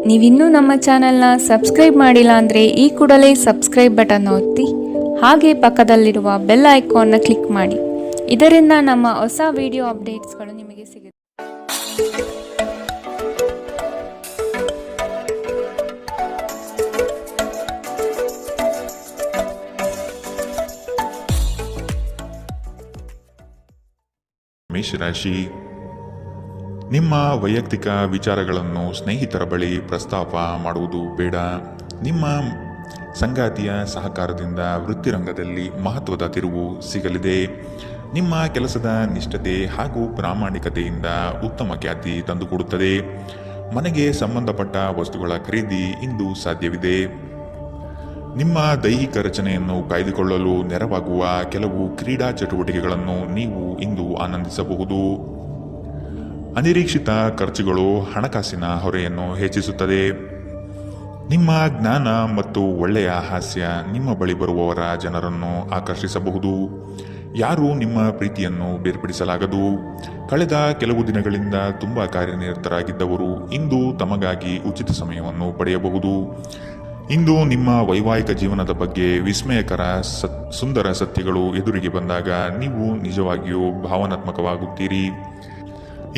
ನೀವಿನ್ನೂ ನಮ್ಮ ಚಾನೆಲ್ನ ಸಬ್ಸ್ಕ್ರೈಬ್ ಮಾಡಿಲ್ಲ ಅಂದರೆ ಈ ಕೂಡಲೇ ಸಬ್ಸ್ಕ್ರೈಬ್ ಬಟನ್ ಒತ್ತಿ ಹಾಗೆ ಪಕ್ಕದಲ್ಲಿರುವ ಬೆಲ್ ಐಕಾನ್ನ ಕ್ಲಿಕ್ ಮಾಡಿ. ಇದರಿಂದ ನಮ್ಮ ಹೊಸ ವಿಡಿಯೋ ಅಪ್ಡೇಟ್ಸ್ಗಳು ನಿಮಗೆ ಸಿಗುತ್ತೆ. ಮೇಷರಾಶಿ, ನಿಮ್ಮ ವೈಯಕ್ತಿಕ ವಿಚಾರಗಳನ್ನು ಸ್ನೇಹಿತರ ಬಳಿ ಪ್ರಸ್ತಾಪ ಮಾಡುವುದು ಬೇಡ. ನಿಮ್ಮ ಸಂಗಾತಿಯ ಸಹಕಾರದಿಂದ ವೃತ್ತಿರಂಗದಲ್ಲಿ ಮಹತ್ವದ ತಿರುವು ಸಿಗಲಿದೆ. ನಿಮ್ಮ ಕೆಲಸದ ನಿಷ್ಠತೆ ಹಾಗೂ ಪ್ರಾಮಾಣಿಕತೆಯಿಂದ ಉತ್ತಮ ಖ್ಯಾತಿ ತಂದುಕೊಡುತ್ತದೆ. ಮನೆಗೆ ಸಂಬಂಧಪಟ್ಟ ವಸ್ತುಗಳ ಖರೀದಿ ಇಂದು ಸಾಧ್ಯವಿದೆ. ನಿಮ್ಮ ದೈಹಿಕ ರಚನೆಯನ್ನು ಕಾಯ್ದುಕೊಳ್ಳಲು ನೆರವಾಗುವ ಕೆಲವು ಕ್ರೀಡಾ ಚಟುವಟಿಕೆಗಳನ್ನು ನೀವು ಇಂದು ಆನಂದಿಸಬಹುದು. ಅನಿರೀಕ್ಷಿತ ಖರ್ಚುಗಳು ಹಣಕಾಸಿನ ಹೊರೆಯನ್ನು ಹೆಚ್ಚಿಸುತ್ತದೆ. ನಿಮ್ಮ ಜ್ಞಾನ ಮತ್ತು ಒಳ್ಳೆಯ ಹಾಸ್ಯ ನಿಮ್ಮ ಬಳಿ ಬರುವವರ ಜನರನ್ನು ಆಕರ್ಷಿಸಬಹುದು. ಯಾರೂ ನಿಮ್ಮ ಪ್ರೀತಿಯನ್ನು ಬೇರ್ಪಡಿಸಲಾಗದು. ಕಳೆದ ಕೆಲವು ದಿನಗಳಿಂದ ತುಂಬ ಕಾರ್ಯನಿರತರಾಗಿದ್ದವರು ಇಂದು ತಮಗಾಗಿ ಉಚಿತ ಸಮಯವನ್ನು ಪಡೆಯಬಹುದು. ಇಂದು ನಿಮ್ಮ ವೈವಾಹಿಕ ಜೀವನದ ಬಗ್ಗೆ ವಿಸ್ಮಯಕರ ಸುಂದರ ಸತ್ಯಗಳು ಎದುರಿಗೆ ಬಂದಾಗ ನೀವು ನಿಜವಾಗಿಯೂ ಭಾವನಾತ್ಮಕವಾಗುತ್ತೀರಿ.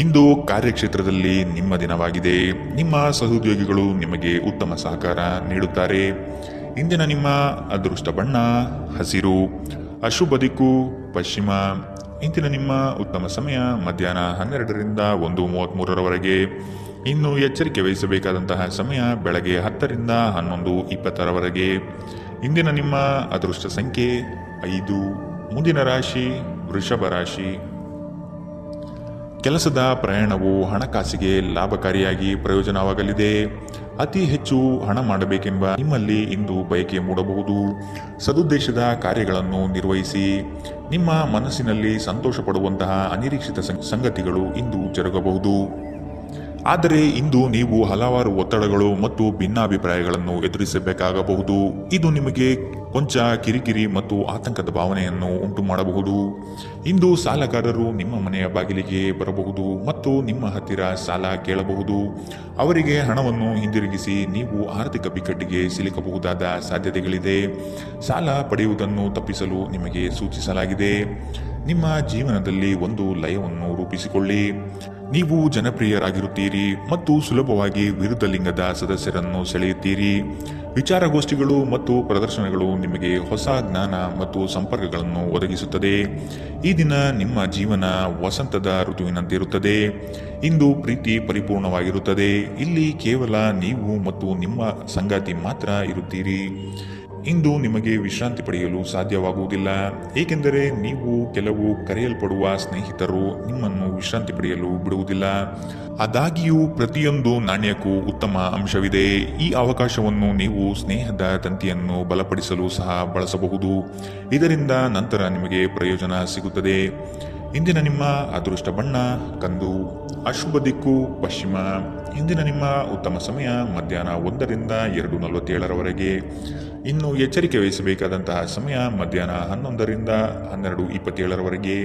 ಇಂದು ಕಾರ್ಯಕ್ಷೇತ್ರದಲ್ಲಿ ನಿಮ್ಮ ದಿನವಾಗಿದೆ. ನಿಮ್ಮ ಸಹೋದ್ಯೋಗಿಗಳು ನಿಮಗೆ ಉತ್ತಮ ಸಹಕಾರ ನೀಡುತ್ತಾರೆ. ಇಂದಿನ ನಿಮ್ಮ ಅದೃಷ್ಟ ಬಣ್ಣ ಹಸಿರು, ಅಶುಭ ದಿಕ್ಕು ಪಶ್ಚಿಮ. ಇಂದಿನ ನಿಮ್ಮ ಉತ್ತಮ ಸಮಯ ಮಧ್ಯಾಹ್ನ 12ರಿಂದ 1:33ರವರೆಗೆ. ಇನ್ನು ಎಚ್ಚರಿಕೆ ವಹಿಸಬೇಕಾದಂತಹ ಸಮಯ ಬೆಳಗ್ಗೆ 10ರಿಂದ 11:20ರವರೆಗೆ. ಇಂದಿನ ನಿಮ್ಮ ಅದೃಷ್ಟ ಸಂಖ್ಯೆ 5. ಮುಂದಿನ ರಾಶಿ ವೃಷಭ ರಾಶಿ. ಕೆಲಸದ ಪ್ರಯಾಣವು ಹಣಕಾಸಿಗೆ ಲಾಭಕಾರಿಯಾಗಿ ಪ್ರಯೋಜನವಾಗಲಿದೆ. ಅತಿ ಹೆಚ್ಚು ಹಣ ಮಾಡಬೇಕೆಂಬ ನಿಮ್ಮಲ್ಲಿ ಇಂದು ಬಯಕೆ ಮೂಡಬಹುದು. ಸದುದ್ದೇಶದ ಕಾರ್ಯಗಳನ್ನು ನಿರ್ವಹಿಸಿ. ನಿಮ್ಮ ಮನಸ್ಸಿನಲ್ಲಿ ಸಂತೋಷ ಪಡುವಂತಹ ಅನಿರೀಕ್ಷಿತ ಸಂಗತಿಗಳು ಇಂದು ಜರುಗಬಹುದು. ಆದರೆ ಇಂದು ನೀವು ಹಲವಾರು ಒತ್ತಡಗಳು ಮತ್ತು ಭಿನ್ನಾಭಿಪ್ರಾಯಗಳನ್ನು ಎದುರಿಸಬೇಕಾಗಬಹುದು. ಇದು ನಿಮಗೆ ಕೊಂಚ ಕಿರಿಕಿರಿ ಮತ್ತು ಆತಂಕದ ಭಾವನೆಯನ್ನು ಉಂಟು ಮಾಡಬಹುದು. ಇಂದು ಸಾಲಗಾರರು ನಿಮ್ಮ ಮನೆಯ ಬಾಗಿಲಿಗೆ ಬರಬಹುದು ಮತ್ತು ನಿಮ್ಮ ಹತ್ತಿರ ಸಾಲ ಕೇಳಬಹುದು. ಅವರಿಗೆ ಹಣವನ್ನು ಹಿಂದಿರುಗಿಸಿ ನೀವು ಆರ್ಥಿಕ ಬಿಕ್ಕಟ್ಟಿಗೆ ಸಿಲುಕಬಹುದಾದ ಸಾಧ್ಯತೆಗಳಿದೆ. ಸಾಲ ಪಡೆಯುವುದನ್ನು ತಪ್ಪಿಸಲು ನಿಮಗೆ ಸೂಚಿಸಲಾಗಿದೆ. ನಿಮ್ಮ ಜೀವನದಲ್ಲಿ ಒಂದು ಲಯವನ್ನು ರೂಪಿಸಿಕೊಳ್ಳಿ. ನೀವು ಜನಪ್ರಿಯರಾಗಿರುತ್ತೀರಿ ಮತ್ತು ಸುಲಭವಾಗಿ ವಿರುದ್ಧ ಲಿಂಗದ ಸದಸ್ಯರನ್ನು ಸೆಳೆಯುತ್ತೀರಿ. ವಿಚಾರಗೋಷ್ಠಿಗಳು ಮತ್ತು ಪ್ರದರ್ಶನಗಳು ನಿಮಗೆ ಹೊಸ ಜ್ಞಾನ ಮತ್ತು ಸಂಪರ್ಕಗಳನ್ನು ಒದಗಿಸುತ್ತದೆ. ಈ ದಿನ ನಿಮ್ಮ ಜೀವನ ವಸಂತದ ಋತುವಿನಂತಿರುತ್ತದೆ. ಇಂದು ಪ್ರೀತಿ ಪರಿಪೂರ್ಣವಾಗಿರುತ್ತದೆ. ಇಲ್ಲಿ ಕೇವಲ ನೀವು ಮತ್ತು ನಿಮ್ಮ ಸಂಗಾತಿ ಮಾತ್ರ ಇರುತ್ತೀರಿ. ಇಂದು ನಿಮಗೆ ವಿಶ್ರಾಂತಿ ಪಡೆಯಲು ಸಾಧ್ಯವಾಗುವುದಿಲ್ಲ, ಏಕೆಂದರೆ ನೀವು ಕೆಲವು ಕರೆಯಲ್ಪಡುವ ಸ್ನೇಹಿತರು ನಿಮ್ಮನ್ನು ವಿಶ್ರಾಂತಿ ಪಡೆಯಲು ಬಿಡುವುದಿಲ್ಲ. ಆದಾಗ್ಯೂ ಪ್ರತಿಯೊಂದು ನಾಣ್ಯಕ್ಕೂ ಉತ್ತಮ ಅಂಶವಿದೆ. ಈ ಅವಕಾಶವನ್ನು ನೀವು ಸ್ನೇಹದ ತಂತಿಯನ್ನು ಬಲಪಡಿಸಲು ಸಹ ಬಳಸಬಹುದು. ಇದರಿಂದ ನಂತರ ನಿಮಗೆ ಪ್ರಯೋಜನ ಸಿಗುತ್ತದೆ. ಇಂದಿನ ನಿಮ್ಮ ಅದೃಷ್ಟ ಬಣ್ಣ ಕಂದು, ಅಶುಭ ದಿಕ್ಕು ಪಶ್ಚಿಮ. ಇಂದಿನ ನಿಮ್ಮ ಉತ್ತಮ ಸಮಯ ಮಧ್ಯಾಹ್ನ 1ರಿಂದ 2:47ರವರೆಗೆ. ಇನ್ನು ಎಚ್ಚರಿಕೆ ವಹಿಸಬೇಕಾದಂತಹ ಸಮಯ ಮಧ್ಯಾಹ್ನ 11ರಿಂದ 12:27ರವರೆಗೆ.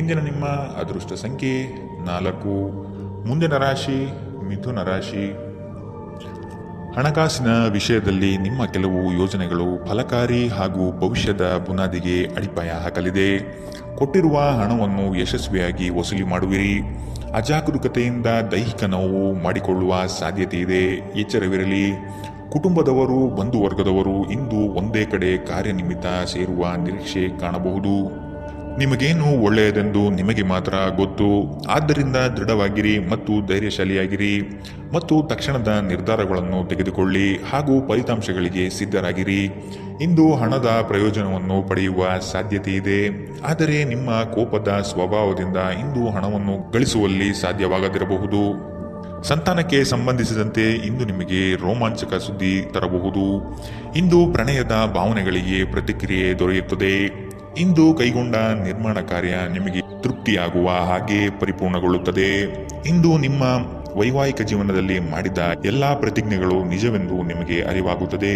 ಇಂದಿನ ನಿಮ್ಮ ಅದೃಷ್ಟ ಸಂಖ್ಯೆ 4. ಮುಂದಿನ ರಾಶಿ ಮಿಥುನ ರಾಶಿ. ಹಣಕಾಸಿನ ವಿಷಯದಲ್ಲಿ ನಿಮ್ಮ ಕೆಲವು ಯೋಜನೆಗಳು ಫಲಕಾರಿ ಹಾಗೂ ಭವಿಷ್ಯದ ಬುನಾದಿಗೆ ಅಡಿಪಾಯ ಹಾಕಲಿದೆ. ಕೊಟ್ಟಿರುವ ಹಣವನ್ನು ಯಶಸ್ವಿಯಾಗಿ ವಸೂಲಿ ಮಾಡುವಿರಿ. ಅಜಾಗರೂಕತೆಯಿಂದ ದೈಹಿಕ ನೋವು ಮಾಡಿಕೊಳ್ಳುವ ಸಾಧ್ಯತೆ ಇದೆ. ಎಚ್ಚರವಿರಲಿ. ಕುಟುಂಬದವರು ಬಂಧು ವರ್ಗದವರು ಇಂದು ಒಂದೇ ಕಡೆ ಕಾರ್ಯನಿಮಿತ್ತ ಸೇರುವ ನಿರೀಕ್ಷೆ ಕಾಣಬಹುದು. ನಿಮಗೇನು ಒಳ್ಳೆಯದೆಂದು ನಿಮಗೆ ಮಾತ್ರ ಗೊತ್ತು. ಆದ್ದರಿಂದ ದೃಢವಾಗಿರಿ ಮತ್ತು ಧೈರ್ಯಶಾಲಿಯಾಗಿರಿ ಮತ್ತು ತಕ್ಷಣದ ನಿರ್ಧಾರಗಳನ್ನು ತೆಗೆದುಕೊಳ್ಳಿ ಹಾಗೂ ಫಲಿತಾಂಶಗಳಿಗೆ ಸಿದ್ಧರಾಗಿರಿ. ಇಂದು ಹಣದ ಪ್ರಯೋಜನವನ್ನು ಪಡೆಯುವ ಸಾಧ್ಯತೆ ಇದೆ. ಆದರೆ ನಿಮ್ಮ ಕೋಪದ ಸ್ವಭಾವದಿಂದ ಇಂದು ಹಣವನ್ನು ಗಳಿಸುವಲ್ಲಿ ಸಾಧ್ಯವಾಗದಿರಬಹುದು. ಸಂತಾನಕ್ಕೆ ಸಂಬಂಧಿಸಿದಂತೆ ಇಂದು ನಿಮಗೆ ರೋಮಾಂಚಕ ಸುದ್ದಿ ತರಬಹುದು. ಇಂದು ಪ್ರಣಯದ ಭಾವನೆಗಳಿಗೆ ಪ್ರತಿಕ್ರಿಯೆ ದೊರೆಯುತ್ತದೆ. ಇಂದು ಕೈಗೊಂಡ ನಿರ್ಮಾಣ ಕಾರ್ಯ ನಿಮಗೆ ತೃಪ್ತಿಯಾಗುವ ಹಾಗೆ ಪರಿಪೂರ್ಣಗೊಳ್ಳುತ್ತದೆ. ಇಂದು ನಿಮ್ಮ ವೈವಾಹಿಕ ಜೀವನದಲ್ಲಿ ಮಾಡಿದ ಎಲ್ಲಾ ಪ್ರತಿಜ್ಞೆಗಳು ನಿಜವೆಂದು ನಿಮಗೆ ಅರಿವಾಗುತ್ತದೆ.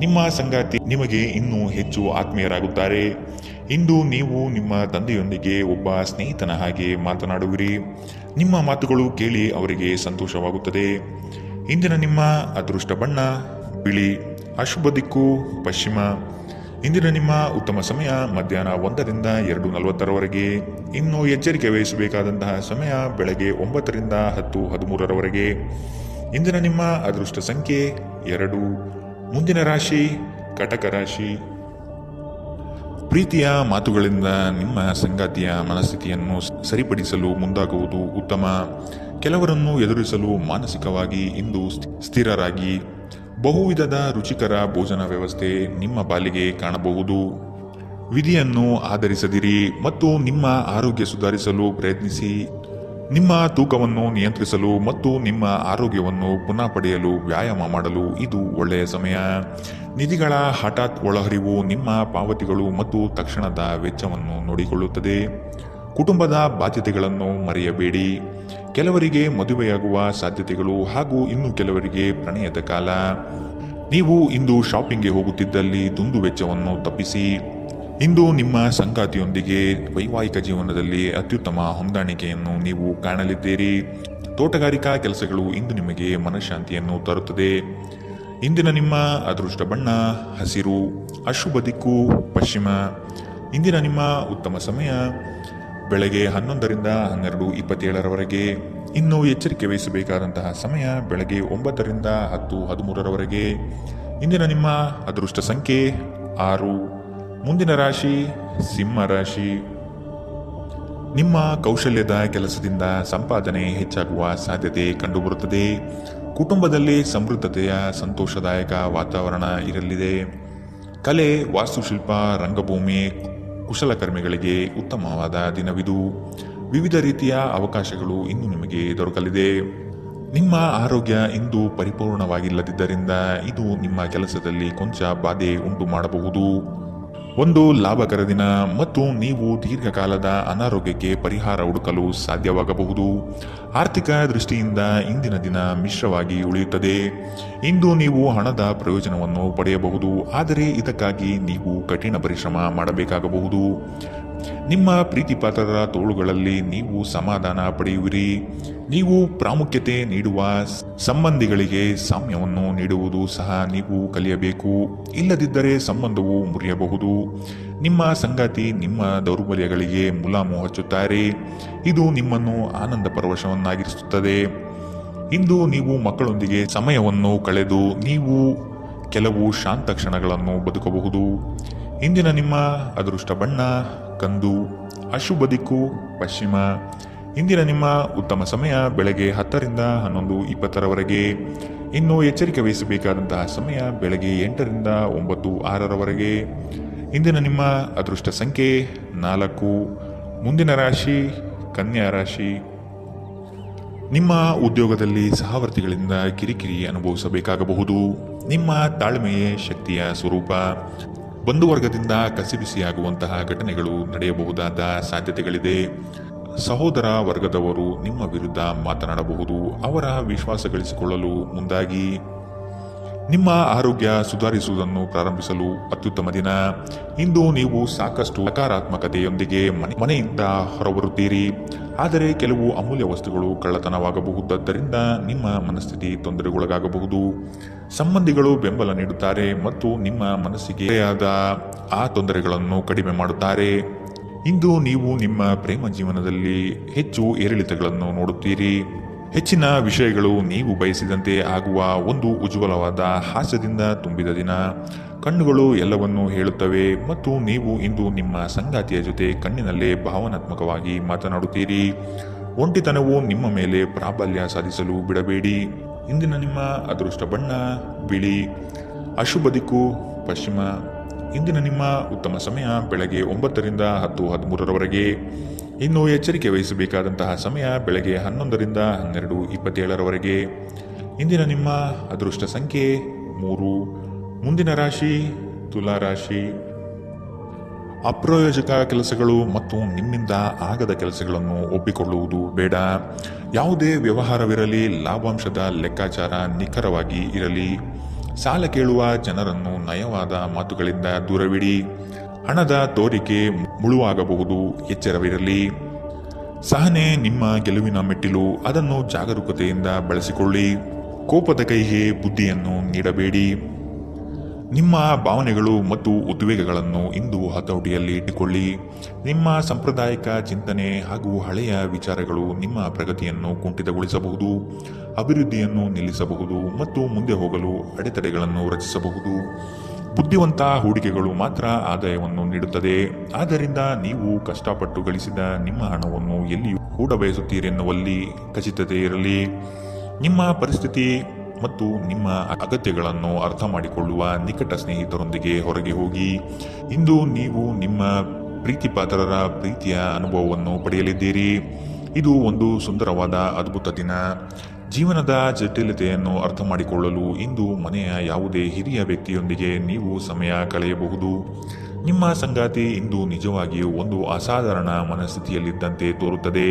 ನಿಮ್ಮ ಸಂಗಾತಿ ನಿಮಗೆ ಇನ್ನೂ ಹೆಚ್ಚು ಆತ್ಮೀಯರಾಗುತ್ತಾರೆ. ಇಂದು ನೀವು ನಿಮ್ಮ ತಂದೆಯೊಂದಿಗೆ ಒಬ್ಬ ಸ್ನೇಹಿತನ ಹಾಗೆ ಮಾತನಾಡುವಿರಿ. ನಿಮ್ಮ ಮಾತುಗಳು ಕೇಳಿ ಅವರಿಗೆ ಸಂತೋಷವಾಗುತ್ತದೆ. ಇಂದಿನ ನಿಮ್ಮ ಅದೃಷ್ಟ ಬಣ್ಣ ಬಿಳಿ. ಅಶುಭ ದಿಕ್ಕು ಪಶ್ಚಿಮ. ಇಂದಿನ ನಿಮ್ಮ ಉತ್ತಮ ಸಮಯ ಮಧ್ಯಾಹ್ನ 1ರಿಂದ 2:40ರವರೆಗೆ. ಇನ್ನು ಎಚ್ಚರಿಕೆ ವಹಿಸಬೇಕಾದಂತಹ ಸಮಯ ಬೆಳಗ್ಗೆ 9ರಿಂದ 10:13ರವರೆಗೆ. ಇಂದಿನ ನಿಮ್ಮ ಅದೃಷ್ಟ ಸಂಖ್ಯೆ 2. ಮುಂದಿನ ರಾಶಿ ಕಟಕ ರಾಶಿ. ಪ್ರೀತಿಯ ಮಾತುಗಳಿಂದ ನಿಮ್ಮ ಸಂಗಾತಿಯ ಮನಸ್ಥಿತಿಯನ್ನು ಸರಿಪಡಿಸಲು ಮುಂದಾಗುವುದು ಉತ್ತಮ. ಕೆಲವರನ್ನು ಎದುರಿಸಲು ಮಾನಸಿಕವಾಗಿ ಇಂದು ಸ್ಥಿರರಾಗಿ. ಬಹುವಿಧದ ರುಚಿಕರ ಭೋಜನ ವ್ಯವಸ್ಥೆ ನಿಮ್ಮ ಪಾಲಿಗೆ ಕಾಣಬಹುದು. ವಿಧಿಯನ್ನು ಆಧರಿಸದಿರಿ ಮತ್ತು ನಿಮ್ಮ ಆರೋಗ್ಯ ಸುಧಾರಿಸಲು ಪ್ರಯತ್ನಿಸಿ. ನಿಮ್ಮ ತೂಕವನ್ನು ನಿಯಂತ್ರಿಸಲು ಮತ್ತು ನಿಮ್ಮ ಆರೋಗ್ಯವನ್ನು ಪುನಃ ಪಡೆಯಲು ವ್ಯಾಯಾಮ ಮಾಡಲು ಇದು ಒಳ್ಳೆಯ ಸಮಯ. ನಿಧಿಗಳ ಹಠಾತ್ ಒಳಹರಿವು ನಿಮ್ಮ ಪಾವತಿಗಳು ಮತ್ತು ತಕ್ಷಣದ ವೆಚ್ಚವನ್ನು ನೋಡಿಕೊಳ್ಳುತ್ತದೆ. ಕುಟುಂಬದ ಬಾಧ್ಯತೆಗಳನ್ನು ಮರೆಯಬೇಡಿ. ಕೆಲವರಿಗೆ ಮದುವೆಯಾಗುವ ಸಾಧ್ಯತೆಗಳು ಹಾಗೂ ಇನ್ನು ಕೆಲವರಿಗೆ ಪ್ರಣಯದ ಕಾಲ. ನೀವು ಇಂದು ಶಾಪಿಂಗ್ಗೆ ಹೋಗುತ್ತಿದ್ದಲ್ಲಿ ದುಂದು ವೆಚ್ಚವನ್ನು ತಪ್ಪಿಸಿ. ಇಂದು ನಿಮ್ಮ ಸಂಗಾತಿಯೊಂದಿಗೆ ವೈವಾಹಿಕ ಜೀವನದಲ್ಲಿ ಅತ್ಯುತ್ತಮ ಹೊಂದಾಣಿಕೆಯನ್ನು ನೀವು ಕಾಣಲಿದ್ದೀರಿ. ತೋಟಗಾರಿಕಾ ಕೆಲಸಗಳು ಇಂದು ನಿಮಗೆ ಮನಃಶಾಂತಿಯನ್ನು ತರುತ್ತದೆ. ಇಂದಿನ ನಿಮ್ಮ ಅದೃಷ್ಟ ಬಣ್ಣ ಹಸಿರು. ಅಶುಭ ದಿಕ್ಕು ಪಶ್ಚಿಮ. ಇಂದಿನ ನಿಮ್ಮ ಉತ್ತಮ ಸಮಯ ಬೆಳಗ್ಗೆ 11ರಿಂದ 12:27ರವರೆಗೆ. ಇನ್ನು ಎಚ್ಚರಿಕೆ ವಹಿಸಬೇಕಾದಂತಹ ಸಮಯ ಬೆಳಗ್ಗೆ 9ರಿಂದ 10:13ರವರೆಗೆ. ಇಂದಿನ ನಿಮ್ಮ ಅದೃಷ್ಟ ಸಂಖ್ಯೆ 6. ಮುಂದಿನ ರಾಶಿ ಸಿಂಹ ರಾಶಿ. ನಿಮ್ಮ ಕೌಶಲ್ಯದ ಕೆಲಸದಿಂದ ಸಂಪಾದನೆ ಹೆಚ್ಚಾಗುವ ಸಾಧ್ಯತೆ ಕಂಡುಬರುತ್ತದೆ. ಕುಟುಂಬದಲ್ಲಿ ಸಮೃದ್ಧತೆಯ ಸಂತೋಷದಾಯಕ ವಾತಾವರಣ ಇರಲಿದೆ. ಕಲೆ, ವಾಸ್ತುಶಿಲ್ಪ, ರಂಗಭೂಮಿ, ಕುಶಲಕರ್ಮಿಗಳಿಗೆ ಉತ್ತಮವಾದ ದಿನವಿದು. ವಿವಿಧ ರೀತಿಯ ಅವಕಾಶಗಳು ಇಂದು ನಿಮಗೆ ದೊರಕಲಿದೆ. ನಿಮ್ಮ ಆರೋಗ್ಯ ಇಂದು ಪರಿಪೂರ್ಣವಾಗಿಲ್ಲದಿದ್ದರಿಂದ ಇದು ನಿಮ್ಮ ಕೆಲಸದಲ್ಲಿ ಕೊಂಚ ಬಾಧೆ ಉಂಟು ಮಾಡಬಹುದು. ಒಂದು ಲಾಭಕರ ದಿನ ಮತ್ತು ನೀವು ದೀರ್ಘಕಾಲದ ಅನಾರೋಗ್ಯಕ್ಕೆ ಪರಿಹಾರ ಹುಡುಕಲು ಸಾಧ್ಯವಾಗಬಹುದು. ಆರ್ಥಿಕ ದೃಷ್ಟಿಯಿಂದ ಇಂದಿನ ದಿನ ಮಿಶ್ರವಾಗಿ ಉಳಿಯುತ್ತದೆ. ಇಂದು ನೀವು ಹಣದ ಪ್ರಯೋಜನವನ್ನು ಪಡೆಯಬಹುದು, ಆದರೆ ಇದಕ್ಕಾಗಿ ನೀವು ಕಠಿಣ ಪರಿಶ್ರಮ ಮಾಡಬೇಕಾಗಬಹುದು. ನಿಮ್ಮ ಪ್ರೀತಿಪಾತ್ರರ ತೋಳುಗಳಲ್ಲಿ ನೀವು ಸಮಾಧಾನ ಪಡೆಯುವಿರಿ. ನೀವು ಪ್ರಾಮುಖ್ಯತೆ ನೀಡುವ ಸಂಬಂಧಿಗಳಿಗೆ ಸಾಮ್ಯವನ್ನು ನೀಡುವುದು ಸಹ ನೀವು ಕಲಿಯಬೇಕು. ಇಲ್ಲದಿದ್ದರೆ ಸಂಬಂಧವು ಮುರಿಯಬಹುದು. ನಿಮ್ಮ ಸಂಗಾತಿ ನಿಮ್ಮ ದೌರ್ಬಲ್ಯಗಳಿಗೆ ಮುಲಾಮು ಹಚ್ಚುತ್ತಾರೆ. ಇದು ನಿಮ್ಮನ್ನು ಆನಂದ ಪರವಶವನ್ನಾಗಿರಿಸುತ್ತದೆ. ಇಂದು ನೀವು ಮಕ್ಕಳೊಂದಿಗೆ ಸಮಯವನ್ನು ಕಳೆದು ನೀವು ಕೆಲವು ಶಾಂತ ಕ್ಷಣಗಳನ್ನು ಬದುಕಬಹುದು. ಇಂದಿನ ನಿಮ್ಮ ಅದೃಷ್ಟ ಬಣ್ಣ ಕಂದು. ಅಶುಭ ದಿಕ್ಕು ಪಶ್ಚಿಮ. ಇಂದಿನ ನಿಮ್ಮ ಉತ್ತಮ ಸಮಯ ಬೆಳಗ್ಗೆ 10ರಿಂದ 11:20ರವರೆಗೆ. ಇನ್ನು ಎಚ್ಚರಿಕೆ ವಹಿಸಬೇಕಾದಂತಹ ಸಮಯ ಬೆಳಗ್ಗೆ 8ರಿಂದ 9:06ರವರೆಗೆ. ಇಂದಿನ ನಿಮ್ಮ ಅದೃಷ್ಟ ಸಂಖ್ಯೆ 4. ಮುಂದಿನ ರಾಶಿ ಕನ್ಯಾ ರಾಶಿ. ನಿಮ್ಮ ಉದ್ಯೋಗದಲ್ಲಿ ಸಹವರ್ತಿಗಳಿಂದ ಕಿರಿಕಿರಿ ಅನುಭವಿಸಬೇಕಾಗಬಹುದು. ನಿಮ್ಮ ತಾಳ್ಮೆಯೇ ಶಕ್ತಿಯ ಸ್ವರೂಪ. ಬಂಧುವರ್ಗದಿಂದ ಕಸಿಬಿಸಿಯಾಗುವಂತಹ ಘಟನೆಗಳು ನಡೆಯಬಹುದಾದ ಸಾಧ್ಯತೆಗಳಿದೆ. ಸಹೋದರ ವರ್ಗದವರು ನಿಮ್ಮ ವಿರುದ್ಧ ಮಾತನಾಡಬಹುದು. ಅವರ ವಿಶ್ವಾಸ ಗಳಿಸಿಕೊಳ್ಳಲು ಮುಂದಾಗಿ. ನಿಮ್ಮ ಆರೋಗ್ಯ ಸುಧಾರಿಸುವುದನ್ನು ಪ್ರಾರಂಭಿಸಲು ಅತ್ಯುತ್ತಮ ದಿನ. ಇಂದು ನೀವು ಸಾಕಷ್ಟು ಸಕಾರಾತ್ಮಕತೆಯೊಂದಿಗೆ ಮನೆಯಿಂದ ಹೊರಬರುತ್ತೀರಿ. ಆದರೆ ಕೆಲವು ಅಮೂಲ್ಯ ವಸ್ತುಗಳು ಕಳ್ಳತನವಾಗಬಹುದಾದ್ದರಿಂದ ನಿಮ್ಮ ಮನಸ್ಥಿತಿ ತೊಂದರೆಗೊಳಗಾಗಬಹುದು. ಸಂಬಂಧಿಗಳು ಬೆಂಬಲ ನೀಡುತ್ತಾರೆ ಮತ್ತು ನಿಮ್ಮ ಮನಸ್ಸಿಗೆ ಆದ ಆ ತೊಂದರೆಗಳನ್ನು ಕಡಿಮೆ ಮಾಡುತ್ತಾರೆ. ಇಂದು ನೀವು ನಿಮ್ಮ ಪ್ರೇಮ ಜೀವನದಲ್ಲಿ ಹೆಚ್ಚು ಏರಿಳಿತಗಳನ್ನು ನೋಡುತ್ತೀರಿ. ಹೆಚ್ಚಿನ ವಿಷಯಗಳು ನೀವು ಬಯಸಿದಂತೆ ಆಗುವ ಒಂದು ಉಜ್ವಲವಾದ ಹಾಸ್ಯದಿಂದ ತುಂಬಿದ ದಿನ. ಕಣ್ಣುಗಳು ಎಲ್ಲವನ್ನೂ ಹೇಳುತ್ತವೆ ಮತ್ತು ನೀವು ಇಂದು ನಿಮ್ಮ ಸಂಗಾತಿಯ ಜೊತೆ ಕಣ್ಣಿನಲ್ಲೇ ಭಾವನಾತ್ಮಕವಾಗಿ ಮಾತನಾಡುತ್ತೀರಿ. ಒಂಟಿತನವು ನಿಮ್ಮ ಮೇಲೆ ಪ್ರಾಬಲ್ಯ ಸಾಧಿಸಲು ಬಿಡಬೇಡಿ. ಇಂದಿನ ನಿಮ್ಮ ಅದೃಷ್ಟ ಬಣ್ಣ ಬಿಳಿ. ಅಶುಭ ದಿಕ್ಕು ಪಶ್ಚಿಮ. ಇಂದಿನ ನಿಮ್ಮ ಉತ್ತಮ ಸಮಯ ಬೆಳಗ್ಗೆ 9ರಿಂದ 10:13ರವರೆಗೆ. ಇನ್ನು ಎಚ್ಚರಿಕೆ ವಹಿಸಬೇಕಾದಂತಹ ಸಮಯ ಬೆಳಗ್ಗೆ 11ರಿಂದ 12:27ರವರೆಗೆ. ಇಂದಿನ ನಿಮ್ಮ ಅದೃಷ್ಟ ಸಂಖ್ಯೆ 3. ಮುಂದಿನ ರಾಶಿ ತುಲಾ ರಾಶಿ. ಅಪ್ರಯೋಜಕ ಕೆಲಸಗಳು ಮತ್ತು ನಿಮ್ಮಿಂದ ಆಗದ ಕೆಲಸಗಳನ್ನು ಒಪ್ಪಿಕೊಳ್ಳುವುದು ಬೇಡ. ಯಾವುದೇ ವ್ಯವಹಾರವಿರಲಿ, ಲಾಭಾಂಶದ ಲೆಕ್ಕಾಚಾರ ನಿಖರವಾಗಿ ಇರಲಿ. ಸಾಲ ಕೇಳುವ ಜನರನ್ನು ನಯವಾದ ಮಾತುಗಳಿಂದ ದೂರವಿಡಿ. ಹಣದ ತೋರಿಕೆ ಮುಳುವಾಗಬಹುದು, ಎಚ್ಚರವಿರಲಿ. ಸಹನೆ ನಿಮ್ಮ ಗೆಲುವಿನ ಮೆಟ್ಟಿಲು, ಅದನ್ನು ಜಾಗರೂಕತೆಯಿಂದ ಬಳಸಿಕೊಳ್ಳಿ. ಕೋಪದ ಕೈಗೆ ಬುದ್ಧಿಯನ್ನು ನೀಡಬೇಡಿ. ನಿಮ್ಮ ಭಾವನೆಗಳು ಮತ್ತು ಉದ್ವೇಗಗಳನ್ನು ಇಂದು ಹತೋಟಿಯಲ್ಲಿ ಇಟ್ಟುಕೊಳ್ಳಿ. ನಿಮ್ಮ ಸಾಂಪ್ರದಾಯಿಕ ಚಿಂತನೆ ಹಾಗೂ ಹಳೆಯ ವಿಚಾರಗಳು ನಿಮ್ಮ ಪ್ರಗತಿಯನ್ನು ಕುಂಠಿತಗೊಳಿಸಬಹುದು, ಅಭಿವೃದ್ಧಿಯನ್ನು ನಿಲ್ಲಿಸಬಹುದು ಮತ್ತು ಮುಂದೆ ಹೋಗಲು ಅಡೆತಡೆಗಳನ್ನು ರಚಿಸಬಹುದು. ಬುದ್ಧಿವಂತ ಹೂಡಿಕೆಗಳು ಮಾತ್ರ ಆದಾಯವನ್ನು ನೀಡುತ್ತದೆ. ಆದ್ದರಿಂದ ನೀವು ಕಷ್ಟಪಟ್ಟು ಗಳಿಸಿದ ನಿಮ್ಮ ಹಣವನ್ನು ಎಲ್ಲಿಯೂ ಹೂಡಬಯಸುತ್ತೀರೆನ್ನುವಲ್ಲಿ ಖಚಿತತೆ ಇರಲಿ. ನಿಮ್ಮ ಪರಿಸ್ಥಿತಿ ಮತ್ತು ನಿಮ್ಮ ಅಗತ್ಯಗಳನ್ನು ಅರ್ಥ ಮಾಡಿಕೊಳ್ಳುವ ನಿಕಟ ಸ್ನೇಹಿತರೊಂದಿಗೆ ಹೊರಗೆ ಹೋಗಿ. ಇಂದು ನೀವು ನಿಮ್ಮ ಪ್ರೀತಿಪಾತ್ರರ ಪ್ರೀತಿಯ ಅನುಭವವನ್ನು ಪಡೆಯಲಿದ್ದೀರಿ. ಇದು ಒಂದು ಸುಂದರವಾದ ಅದ್ಭುತ ದಿನ. ಜೀವನದ ಜಟಿಲತೆಯನ್ನು ಅರ್ಥ ಮಾಡಿಕೊಳ್ಳಲು ಇಂದು ಮನೆಯ ಯಾವುದೇ ಹಿರಿಯ ವ್ಯಕ್ತಿಯೊಂದಿಗೆ ನೀವು ಸಮಯ ಕಳೆಯಬಹುದು. ನಿಮ್ಮ ಸಂಗಾತಿ ಇಂದು ನಿಜವಾಗಿಯೂ ಒಂದು ಅಸಾಧಾರಣ ಮನಸ್ಥಿತಿಯಲ್ಲಿದ್ದಂತೆ ತೋರುತ್ತದೆ.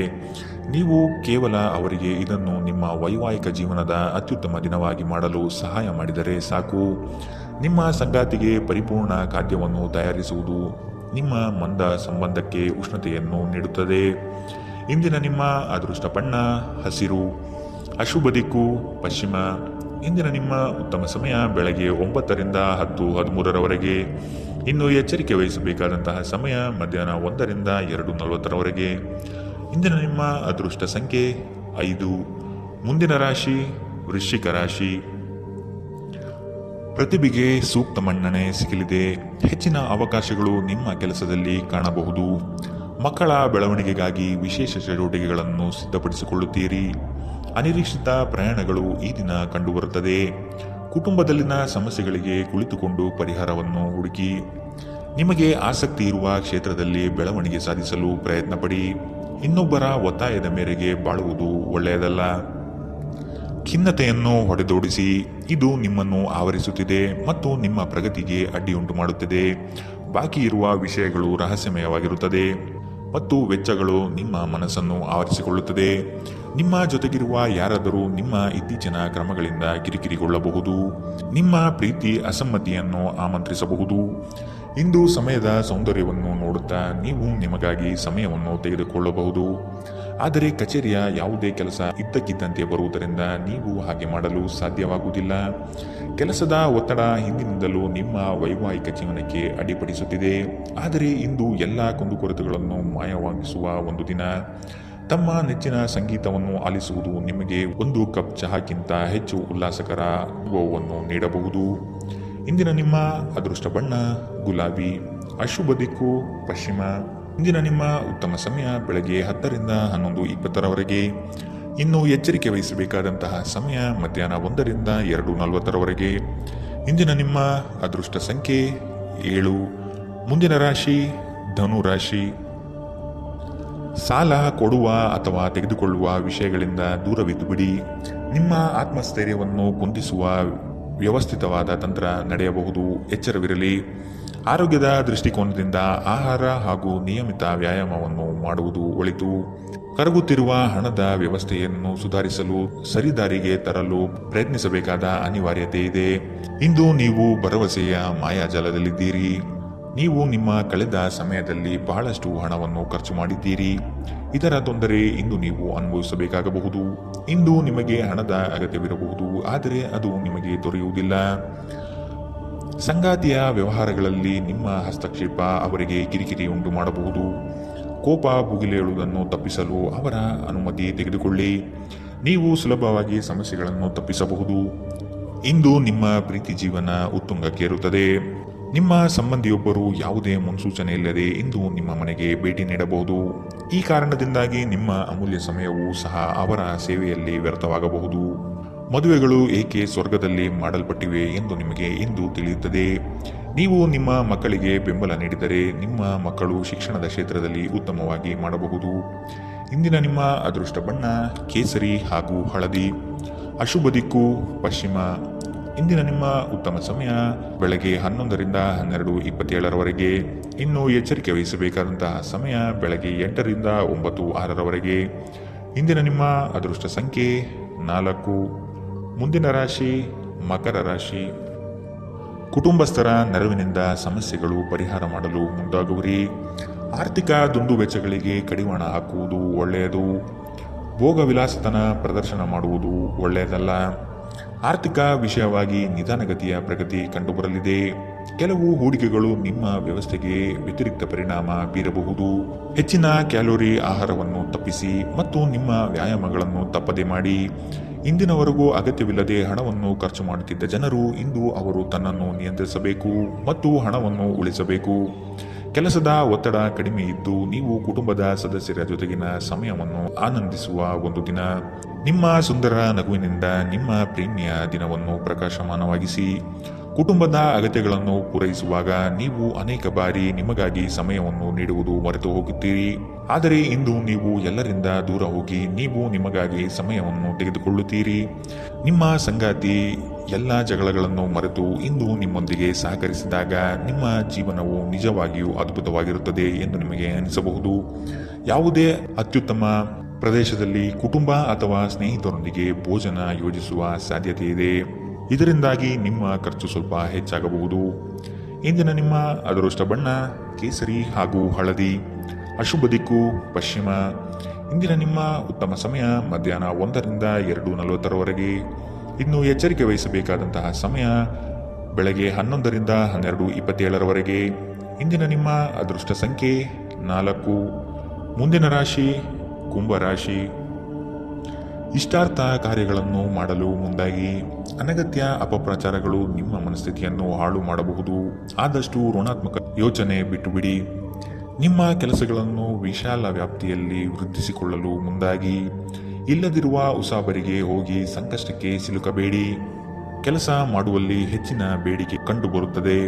ನೀವು ಕೇವಲ ಅವರಿಗೆ ಇದನ್ನು ನಿಮ್ಮ ವೈವಾಹಿಕ ಜೀವನದ ಅತ್ಯುತ್ತಮ ದಿನವಾಗಿ ಮಾಡಲು ಸಹಾಯ ಮಾಡಿದರೆ ಸಾಕು. ನಿಮ್ಮ ಸಂಗಾತಿಗೆ ಪರಿಪೂರ್ಣ ಖಾದ್ಯವನ್ನು ತಯಾರಿಸುವುದು ನಿಮ್ಮ ಮಂದ ಸಂಬಂಧಕ್ಕೆ ಉಷ್ಣತೆಯನ್ನು ನೀಡುತ್ತದೆ. ಇಂದಿನ ನಿಮ್ಮ ಅದೃಷ್ಟ ಬಣ್ಣ ಹಸಿರು, ಅಶುಭ ದಿಕ್ಕು ಪಶ್ಚಿಮ. ಇಂದಿನ ನಿಮ್ಮ ಉತ್ತಮ ಸಮಯ ಬೆಳಗ್ಗೆ 9ರಿಂದ 10:13ರವರೆಗೆ. ಇನ್ನು ಎಚ್ಚರಿಕೆ ವಹಿಸಬೇಕಾದಂತಹ ಸಮಯ ಮಧ್ಯಾಹ್ನ 1ರಿಂದ 2:40ರವರೆಗೆ. ಇಂದಿನ ನಿಮ್ಮ ಅದೃಷ್ಟ ಸಂಖ್ಯೆ 5. ಮುಂದಿನ ರಾಶಿ ವೃಶ್ಚಿಕ ರಾಶಿ. ಪ್ರತಿಭೆಗೆ ಸೂಕ್ತ ಮನ್ನಣೆ ಸಿಗಲಿದೆ. ಹೆಚ್ಚಿನ ಅವಕಾಶಗಳು ನಿಮ್ಮ ಕೆಲಸದಲ್ಲಿ ಕಾಣಬಹುದು. ಮಕ್ಕಳ ಬೆಳವಣಿಗೆಗಾಗಿ ವಿಶೇಷ ಚಟುವಟಿಕೆಗಳನ್ನು ಸಿದ್ಧಪಡಿಸಿಕೊಳ್ಳುತ್ತೀರಿ. ಅನಿರೀಕ್ಷಿತ ಪ್ರಯಾಣಗಳು ಈ ದಿನ ಕಂಡುಬರುತ್ತದೆ. ಕುಟುಂಬದಲ್ಲಿನ ಸಮಸ್ಯೆಗಳಿಗೆ ಕುಳಿತುಕೊಂಡು ಪರಿಹಾರವನ್ನು ಹುಡುಕಿ. ನಿಮಗೆ ಆಸಕ್ತಿ ಇರುವ ಕ್ಷೇತ್ರದಲ್ಲಿ ಬೆಳವಣಿಗೆ ಸಾಧಿಸಲು ಪ್ರಯತ್ನಪಡಿ. ಇನ್ನೊಬ್ಬರ ಒತ್ತಾಯದ ಮೇರೆಗೆ ಬಾಳುವುದು ಒಳ್ಳೆಯದಲ್ಲ. ಖಿನ್ನತೆಯನ್ನು ಹೊಡೆದೋಡಿಸಿ. ಇದು ನಿಮ್ಮನ್ನು ಆವರಿಸುತ್ತಿದೆ ಮತ್ತು ನಿಮ್ಮ ಪ್ರಗತಿಗೆ ಅಡ್ಡಿಯುಂಟು ಮಾಡುತ್ತದೆ. ಬಾಕಿ ಇರುವ ವಿಷಯಗಳು ರಹಸ್ಯಮಯವಾಗಿರುತ್ತದೆ ಮತ್ತು ವೆಚ್ಚಗಳು ನಿಮ್ಮ ಮನಸ್ಸನ್ನು ಆವರಿಸಿಕೊಳ್ಳುತ್ತದೆ. ನಿಮ್ಮ ಜೊತೆಗಿರುವ ಯಾರಾದರೂ ನಿಮ್ಮ ಇತ್ತೀಚಿನ ಕ್ರಮಗಳಿಂದ ಕಿರಿಕಿರಿಗೊಳ್ಳಬಹುದು. ನಿಮ್ಮ ಪ್ರೀತಿ ಅಸಮ್ಮತಿಯನ್ನು ಆಮಂತ್ರಿಸಬಹುದು. ಇಂದು ಸಮಯದ ಸೌಂದರ್ಯವನ್ನು ನೋಡುತ್ತಾ ನೀವು ನಿಮಗಾಗಿ ಸಮಯವನ್ನು ತೆಗೆದುಕೊಳ್ಳಬಹುದು. ಆದರೆ ಕಚೇರಿಯ ಯಾವುದೇ ಕೆಲಸ ಇದ್ದಕ್ಕಿದ್ದಂತೆ ಬರುವುದರಿಂದ ನೀವು ಹಾಗೆ ಮಾಡಲು ಸಾಧ್ಯವಾಗುವುದಿಲ್ಲ. ಕೆಲಸದ ಒತ್ತಡ ಹಿಂದಿನಿಂದಲೂ ನಿಮ್ಮ ವೈವಾಹಿಕ ಜೀವನಕ್ಕೆ ಅಡ್ಡಿಪಡಿಸುತ್ತಿದೆ. ಆದರೆ ಇಂದು ಎಲ್ಲ ಕುಂದುಕೊರತೆಗಳನ್ನು ಮಾಯವಾಗಿಸುವ ಒಂದು ದಿನ. ತಮ್ಮ ನೆಚ್ಚಿನ ಸಂಗೀತವನ್ನು ಆಲಿಸುವುದು ನಿಮಗೆ ಒಂದು ಕಪ್ ಚಹಾಕ್ಕಿಂತ ಹೆಚ್ಚು ಉಲ್ಲಾಸಕರ ಅನುಭವವನ್ನು ನೀಡಬಹುದು. ಇಂದಿನ ನಿಮ್ಮ ಅದೃಷ್ಟ ಬಣ್ಣ ಗುಲಾಬಿ, ಅಶುಭ ದಿಕ್ಕು ಪಶ್ಚಿಮ. ಇಂದಿನ ನಿಮ್ಮ ಉತ್ತಮ ಸಮಯ ಬೆಳಗ್ಗೆ 10ರಿಂದ 11:20ರವರೆಗೆ. ಇನ್ನು ಎಚ್ಚರಿಕೆ ವಹಿಸಬೇಕಾದಂತಹ ಸಮಯ ಮಧ್ಯಾಹ್ನ 1ರಿಂದ 2:40ರವರೆಗೆ. ಇಂದಿನ ನಿಮ್ಮ ಅದೃಷ್ಟ ಸಂಖ್ಯೆ 7. ಮುಂದಿನ ರಾಶಿ ಧನು ರಾಶಿ. ಸಾಲ ಕೊಡುವ ಅಥವಾ ತೆಗೆದುಕೊಳ್ಳುವ ವಿಷಯಗಳಿಂದ ದೂರವಿದ್ದು ಬಿಡಿ. ನಿಮ್ಮ ಆತ್ಮಸ್ಥೈರ್ಯವನ್ನು ಕುಂದಿಸುವ ವ್ಯವಸ್ಥಿತವಾದ ತಂತ್ರ ನಡೆಯಬಹುದು. ಎಚ್ಚರವಿರಲಿ. ಆರೋಗ್ಯದ ದೃಷ್ಟಿಕೋನದಿಂದ ಆಹಾರ ಹಾಗೂ ನಿಯಮಿತ ವ್ಯಾಯಾಮವನ್ನು ಮಾಡುವುದು ಒಳಿತು. ಕರಗುತ್ತಿರುವ ಹಣದ ವ್ಯವಸ್ಥೆಯನ್ನು ಸುಧಾರಿಸಲು ಸರಿದಾರಿಗೆ ತರಲು ಪ್ರಯತ್ನಿಸಬೇಕಾದ ಅನಿವಾರ್ಯತೆ ಇದೆ. ಇಂದು ನೀವು ಭರವಸೆಯ ಮಾಯಾಜಾಲದಲ್ಲಿದ್ದೀರಿ. ನೀವು ನಿಮ್ಮ ಕಳೆದ ಸಮಯದಲ್ಲಿ ಬಹಳಷ್ಟು ಹಣವನ್ನು ಖರ್ಚು ಮಾಡಿದ್ದೀರಿ. ಇದರ ತೊಂದರೆ ಇಂದು ನೀವು ಅನುಭವಿಸಬೇಕಾಗಬಹುದು. ಇಂದು ನಿಮಗೆ ಹಣದ ಅಗತ್ಯವಿರಬಹುದು, ಆದರೆ ಅದು ನಿಮಗೆ ದೊರೆಯುವುದಿಲ್ಲ. ಸಂಗಾತಿಯ ವ್ಯವಹಾರಗಳಲ್ಲಿ ನಿಮ್ಮ ಹಸ್ತಕ್ಷೇಪ ಅವರಿಗೆ ಕಿರಿಕಿರಿ ಉಂಟು ಮಾಡಬಹುದು. ಕೋಪ ಭುಗಿಲೇಳುವುದನ್ನು ತಪ್ಪಿಸಲು ಅವರ ಅನುಮತಿ ತೆಗೆದುಕೊಳ್ಳಿ. ನೀವು ಸುಲಭವಾಗಿ ಸಮಸ್ಯೆಗಳನ್ನು ತಪ್ಪಿಸಬಹುದು. ಇಂದು ನಿಮ್ಮ ಪ್ರೀತಿ ಜೀವನ ಉತ್ತುಂಗಕ್ಕೇರುತ್ತದೆ. ನಿಮ್ಮ ಸಂಬಂಧಿಯೊಬ್ಬರು ಯಾವುದೇ ಮುನ್ಸೂಚನೆ ಇಲ್ಲದೆ ಇಂದು ನಿಮ್ಮ ಮನೆಗೆ ಭೇಟಿ ನೀಡಬಹುದು. ಈ ಕಾರಣದಿಂದಾಗಿ ನಿಮ್ಮ ಅಮೂಲ್ಯ ಸಮಯವೂ ಸಹ ಅವರ ಸೇವೆಯಲ್ಲಿ ವ್ಯರ್ಥವಾಗಬಹುದು. ಮದುವೆಗಳು ಏಕೆ ಸ್ವರ್ಗದಲ್ಲಿ ಮಾಡಲ್ಪಟ್ಟಿವೆ ಎಂದು ನಿಮಗೆ ಇಂದು ತಿಳಿಯುತ್ತದೆ. ನೀವು ನಿಮ್ಮ ಮಕ್ಕಳಿಗೆ ಬೆಂಬಲ ನೀಡಿದರೆ ನಿಮ್ಮ ಮಕ್ಕಳು ಶಿಕ್ಷಣದ ಕ್ಷೇತ್ರದಲ್ಲಿ ಉತ್ತಮವಾಗಿ ಮಾಡಬಹುದು. ಇಂದಿನ ನಿಮ್ಮ ಅದೃಷ್ಟ ಬಣ್ಣ ಕೇಸರಿ ಹಾಗೂ ಹಳದಿ, ಅಶುಭ ದಿಕ್ಕು ಪಶ್ಚಿಮ. ಇಂದಿನ ನಿಮ್ಮ ಉತ್ತಮ ಸಮಯ ಬೆಳಗ್ಗೆ 11ರಿಂದ 12:27ರವರೆಗೆ. ಇನ್ನು ಎಚ್ಚರಿಕೆ ವಹಿಸಬೇಕಾದಂತಹ ಸಮಯ ಬೆಳಗ್ಗೆ 8ರಿಂದ 9:06ರವರೆಗೆ. ಇಂದಿನ ನಿಮ್ಮ ಅದೃಷ್ಟ ಸಂಖ್ಯೆ 4. ಮುಂದಿನ ರಾಶಿ ಮಕರ ರಾಶಿ. ಕುಟುಂಬಸ್ಥರ ನೆರವಿನಿಂದ ಸಮಸ್ಯೆಗಳು ಪರಿಹಾರ ಮಾಡಲು ಮುಂದಾಗುವಿರಿ. ಆರ್ಥಿಕ ದುಂದುವೆಚ್ಚಗಳಿಗೆ ಕಡಿವಾಣ ಹಾಕುವುದು ಒಳ್ಳೆಯದು. ಭೋಗ ವಿಲಾಸತನ ಪ್ರದರ್ಶನ ಮಾಡುವುದು ಒಳ್ಳೆಯದಲ್ಲ. ಆರ್ಥಿಕ ವಿಷಯವಾಗಿ ನಿಧಾನಗತಿಯ ಪ್ರಗತಿ ಕಂಡುಬರಲಿದೆ. ಕೆಲವು ಹೂಡಿಕೆಗಳು ನಿಮ್ಮ ವ್ಯವಸ್ಥೆಗೆ ವ್ಯತಿರಿಕ್ತ ಪರಿಣಾಮ ಬೀರಬಹುದು. ಹೆಚ್ಚಿನ ಕ್ಯಾಲೋರಿ ಆಹಾರವನ್ನು ತಪ್ಪಿಸಿ ಮತ್ತು ನಿಮ್ಮ ವ್ಯಾಯಾಮಗಳನ್ನು ತಪ್ಪದೆ ಮಾಡಿ. ಇಂದಿನವರೆಗೂ ಅಗತ್ಯವಿಲ್ಲದೆ ಹಣವನ್ನು ಖರ್ಚು ಮಾಡುತ್ತಿದ್ದ ಜನರು ಇಂದು ಅವರು ತನ್ನನ್ನು ನಿಯಂತ್ರಿಸಬೇಕು ಮತ್ತು ಹಣವನ್ನು ಉಳಿಸಬೇಕು. ಕೆಲಸದ ಒತ್ತಡ ಕಡಿಮೆ ಇದ್ದು ನೀವು ಕುಟುಂಬದ ಸದಸ್ಯರ ಜೊತೆಗಿನ ಸಮಯವನ್ನು ಆನಂದಿಸುವ ಒಂದು ದಿನ. ನಿಮ್ಮ ಸುಂದರ ನಗುವಿನಿಂದ ನಿಮ್ಮ ಪ್ರೇಮಿಯ ದಿನವನ್ನು ಪ್ರಕಾಶಮಾನವಾಗಿಸಿ. ಕುಟುಂಬದ ಅಗತ್ಯಗಳನ್ನು ಪೂರೈಸುವಾಗ ನೀವು ಅನೇಕ ಬಾರಿ ನಿಮಗಾಗಿ ಸಮಯವನ್ನು ನೀಡುವುದು ಮರೆತು ಹೋಗುತ್ತೀರಿ. ಆದರೆ ಇಂದು ನೀವು ಎಲ್ಲರಿಂದ ದೂರ ಹೋಗಿ ನೀವು ನಿಮಗಾಗಿ ಸಮಯವನ್ನು ತೆಗೆದುಕೊಳ್ಳುತ್ತೀರಿ. ನಿಮ್ಮ ಸಂಗಾತಿ ಎಲ್ಲ ಜಗಳಗಳನ್ನು ಮರೆತು ಇಂದು ನಿಮ್ಮೊಂದಿಗೆ ಸಹಕರಿಸಿದಾಗ ನಿಮ್ಮ ಜೀವನವು ನಿಜವಾಗಿಯೂ ಅದ್ಭುತವಾಗಿರುತ್ತದೆ ಎಂದು ನಿಮಗೆ ಅನಿಸಬಹುದು. ಯಾವುದೇ ಅತ್ಯುತ್ತಮ ಪ್ರದೇಶದಲ್ಲಿ ಕುಟುಂಬ ಅಥವಾ ಸ್ನೇಹಿತರೊಂದಿಗೆ ಭೋಜನ ಯೋಜಿಸುವ ಸಾಧ್ಯತೆ ಇದೆ. ಇದರಿಂದಾಗಿ ನಿಮ್ಮ ಖರ್ಚು ಸ್ವಲ್ಪ ಹೆಚ್ಚಾಗಬಹುದು. ಇಂದಿನ ನಿಮ್ಮ ಅದೃಷ್ಟ ಬಣ್ಣ ಕೇಸರಿ ಹಾಗೂ ಹಳದಿ. ಅಶುಭ ದಿಕ್ಕು ಪಶ್ಚಿಮ. ಇಂದಿನ ನಿಮ್ಮ ಉತ್ತಮ ಸಮಯ ಮಧ್ಯಾಹ್ನ 1 ರಿಂದ 2:40 ಇನ್ನು ಎಚ್ಚರಿಕೆ ವಹಿಸಬೇಕಾದಂತಹ ಸಮಯ ಬೆಳಗ್ಗೆ 11 ರಿಂದ 12:27 ಇಂದಿನ ನಿಮ್ಮ ಅದೃಷ್ಟ ಸಂಖ್ಯೆ 4. ಮುಂದಿನ ರಾಶಿ ಕುಂಭರಾಶಿ. ಇಷ್ಟಾರ್ಥ ಕಾರ್ಯಗಳನ್ನು ಮಾಡಲು ಮುಂದಾಗಿ. ಅನಗತ್ಯ ಅಪಪ್ರಚಾರಗಳು ನಿಮ್ಮ ಮನಸ್ಥಿತಿಯನ್ನು ಹಾಳು ಮಾಡಬಹುದು. ಆದಷ್ಟು ಋಣಾತ್ಮಕ ಯೋಚನೆ ಬಿಟ್ಟುಬಿಡಿ. ನಿಮ್ಮ ಕೆಲಸಗಳನ್ನು ವಿಶಾಲ ವ್ಯಾಪ್ತಿಯಲ್ಲಿ ವೃದ್ಧಿಸಿಕೊಳ್ಳಲು ಮುಂದಾಗಿ. ಇಲ್ಲದಿರುವ ಉಸಾಬರಿಗೆ ಹೋಗಿ ಸಂಕಷ್ಟಕ್ಕೆ ಸಿಲುಕಬೇಡಿ. ಕೆಲಸ ಮಾಡುವಲ್ಲಿ ಹೆಚ್ಚಿನ ಬೇಡಿಕೆ ಕಂಡುಬರುತ್ತದೆ.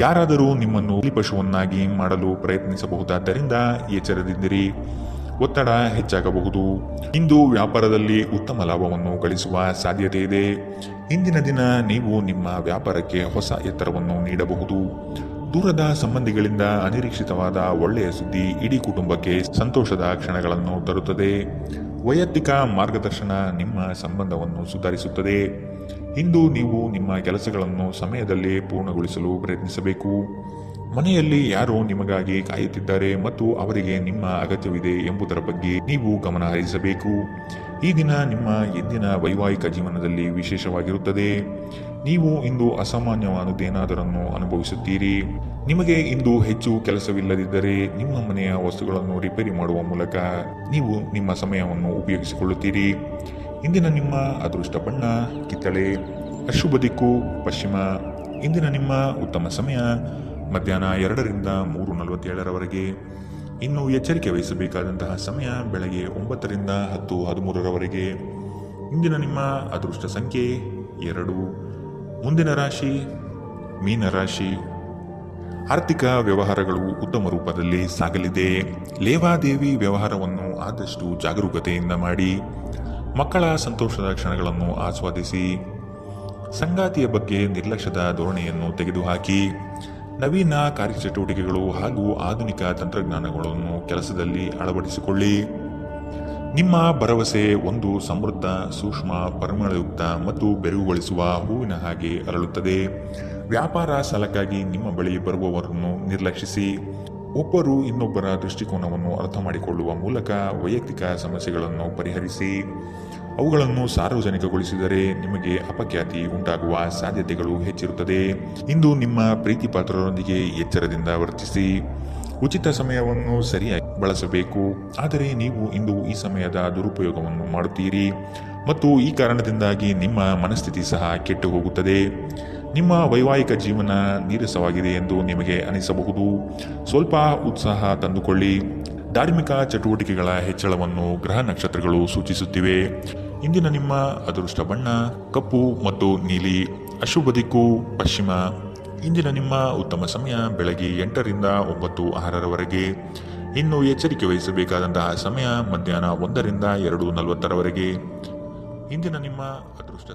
ಯಾರಾದರೂ ನಿಮ್ಮನ್ನು ಬಲಿಪಶುವನ್ನಾಗಿ ಮಾಡಲು ಪ್ರಯತ್ನಿಸಬಹುದಾದ್ದರಿಂದ ಎಚ್ಚರದಿಂದಿರಿ. ಒತ್ತಡ ಹೆಚ್ಚಾಗಬಹುದು. ಇಂದು ವ್ಯಾಪಾರದಲ್ಲಿ ಉತ್ತಮ ಲಾಭವನ್ನು ಗಳಿಸುವ ಸಾಧ್ಯತೆ ಇದೆ. ಇಂದಿನ ದಿನ ನೀವು ನಿಮ್ಮ ವ್ಯಾಪಾರಕ್ಕೆ ಹೊಸ ಎತ್ತರವನ್ನು ನೀಡಬಹುದು. ದೂರದ ಸಂಬಂಧಿಗಳಿಂದ ಅನಿರೀಕ್ಷಿತವಾದ ಒಳ್ಳೆಯ ಸುದ್ದಿ ಇಡೀ ಕುಟುಂಬಕ್ಕೆ ಸಂತೋಷದ ಕ್ಷಣಗಳನ್ನು ತರುತ್ತದೆ. ವೈಯಕ್ತಿಕ ಮಾರ್ಗದರ್ಶನ ನಿಮ್ಮ ಸಂಬಂಧವನ್ನು ಸುಧಾರಿಸುತ್ತದೆ. ಇಂದು ನೀವು ನಿಮ್ಮ ಕೆಲಸಗಳನ್ನು ಸಮಯದಲ್ಲೇ ಪೂರ್ಣಗೊಳಿಸಲು ಪ್ರಯತ್ನಿಸಬೇಕು. ಮನೆಯಲ್ಲಿ ಯಾರೋ ನಿಮಗಾಗಿ ಕಾಯುತ್ತಿದ್ದಾರೆ ಮತ್ತು ಅವರಿಗೆ ನಿಮ್ಮ ಅಗತ್ಯವಿದೆ ಎಂಬುದರ ಬಗ್ಗೆ ನೀವು ಗಮನ ಹರಿಸಬೇಕು. ಈ ದಿನ ನಿಮ್ಮ ಎಂದಿನ ವೈವಾಹಿಕ ಜೀವನದಲ್ಲಿ ವಿಶೇಷವಾಗಿರುತ್ತದೆ. ನೀವು ಇಂದು ಅಸಾಮಾನ್ಯವಾದದ್ದೇನಾದರನ್ನು ಅನುಭವಿಸುತ್ತೀರಿ. ನಿಮಗೆ ಇಂದು ಹೆಚ್ಚು ಕೆಲಸವಿಲ್ಲದಿದ್ದರೆ ನಿಮ್ಮ ಮನೆಯ ವಸ್ತುಗಳನ್ನು ರಿಪೇರಿ ಮಾಡುವ ಮೂಲಕ ನೀವು ನಿಮ್ಮ ಸಮಯವನ್ನು ಉಪಯೋಗಿಸಿಕೊಳ್ಳುತ್ತೀರಿ. ಇಂದಿನ ನಿಮ್ಮ ಅದೃಷ್ಟ ಬಣ್ಣ ಕಿತ್ತಳೆ. ಅಶುಭ ದಿಕ್ಕು ಪಶ್ಚಿಮ. ಇಂದಿನ ನಿಮ್ಮ ಉತ್ತಮ ಸಮಯ ಮಧ್ಯಾಹ್ನ 2 ರಿಂದ 3:47 ಇನ್ನು ಎಚ್ಚರಿಕೆ ವಹಿಸಬೇಕಾದಂತಹ ಸಮಯ ಬೆಳಗ್ಗೆ 9 ರಿಂದ 10:13 ಇಂದಿನ ನಿಮ್ಮ ಅದೃಷ್ಟ ಸಂಖ್ಯೆ 2. ಮುಂದಿನ ರಾಶಿ ಮೀನರಾಶಿ. ಆರ್ಥಿಕ ವ್ಯವಹಾರಗಳು ಉತ್ತಮ ರೂಪದಲ್ಲಿ ಸಾಗಲಿದೆ. ಲೇವಾದೇವಿ ವ್ಯವಹಾರವನ್ನು ಆದಷ್ಟು ಜಾಗರೂಕತೆಯಿಂದ ಮಾಡಿ. ಮಕ್ಕಳ ಸಂತೋಷದ ಕ್ಷಣಗಳನ್ನು ಆಸ್ವಾದಿಸಿ. ಸಂಗಾತಿಯ ಬಗ್ಗೆ ನಿರ್ಲಕ್ಷ್ಯದ ಧೋರಣೆಯನ್ನು ತೆಗೆದುಹಾಕಿ. ನವೀನ ಕಾರ್ಯಚಟುವಟಿಕೆಗಳು ಹಾಗೂ ಆಧುನಿಕ ತಂತ್ರಜ್ಞಾನಗಳನ್ನು ಕೆಲಸದಲ್ಲಿ ಅಳವಡಿಸಿಕೊಳ್ಳಿ. ನಿಮ್ಮ ಭರವಸೆ ಒಂದು ಸಮೃದ್ಧ, ಸೂಕ್ಷ್ಮ, ಪರಿಮಳಯುಕ್ತ ಮತ್ತು ಬೆರಗುಗೊಳಿಸುವ ಹೂವಿನ ಹಾಗೆ ಅರಳುತ್ತದೆ. ವ್ಯಾಪಾರ ಸಾಲಕ್ಕಾಗಿ ನಿಮ್ಮ ಬಳಿ ಬರುವವರನ್ನು ನಿರ್ಲಕ್ಷಿಸಿ. ಒಬ್ಬರು ಇನ್ನೊಬ್ಬರ ದೃಷ್ಟಿಕೋನವನ್ನು ಅರ್ಥ ಮಾಡಿಕೊಳ್ಳುವ ಮೂಲಕ ವೈಯಕ್ತಿಕ ಸಮಸ್ಯೆಗಳನ್ನು ಪರಿಹರಿಸಿ. ಅವುಗಳನ್ನು ಸಾರ್ವಜನಿಕಗೊಳಿಸಿದರೆ ನಿಮಗೆ ಅಪಖ್ಯಾತಿ ಉಂಟಾಗುವ ಸಾಧ್ಯತೆಗಳು ಹೆಚ್ಚಿರುತ್ತದೆ. ಇಂದು ನಿಮ್ಮ ಪ್ರೀತಿ ಪಾತ್ರರೊಂದಿಗೆ ಎಚ್ಚರದಿಂದ ವರ್ತಿಸಿ. ಉಚಿತ ಸಮಯವನ್ನು ಸರಿಯಾಗಿ ಬಳಸಬೇಕು. ಆದರೆ ನೀವು ಇಂದು ಈ ಸಮಯದ ದುರುಪಯೋಗವನ್ನು ಮಾಡುತ್ತೀರಿ ಮತ್ತು ಈ ಕಾರಣದಿಂದಾಗಿ ನಿಮ್ಮ ಮನಸ್ಥಿತಿ ಸಹ ಕೆಟ್ಟು ಹೋಗುತ್ತದೆ. ನಿಮ್ಮ ವೈವಾಹಿಕ ಜೀವನ ನೀರಸವಾಗಿದೆ ಎಂದು ನಿಮಗೆ ಅನಿಸಬಹುದು. ಸ್ವಲ್ಪ ಉತ್ಸಾಹ ತಂದುಕೊಳ್ಳಿ. ಧಾರ್ಮಿಕ ಚಟುವಟಿಕೆಗಳ ಹೆಚ್ಚಳವನ್ನು ಗ್ರಹ ನಕ್ಷತ್ರಗಳು ಸೂಚಿಸುತ್ತಿವೆ. ಇಂದಿನ ನಿಮ್ಮ ಅದೃಷ್ಟ ಬಣ್ಣ ಕಪ್ಪು ಮತ್ತು ನೀಲಿ. ಅಶುಭ ದಿಕ್ಕು ಪಶ್ಚಿಮ. ಇಂದಿನ ನಿಮ್ಮ ಉತ್ತಮ ಸಮಯ ಬೆಳಗ್ಗೆ 8 ರಿಂದ 9:06 ಇನ್ನು ಎಚ್ಚರಿಕೆ ವಹಿಸಬೇಕಾದಂತಹ ಸಮಯ ಮಧ್ಯಾಹ್ನ 1 ರಿಂದ 2:40 ಇಂದಿನ ನಿಮ್ಮ ಅದೃಷ್ಟ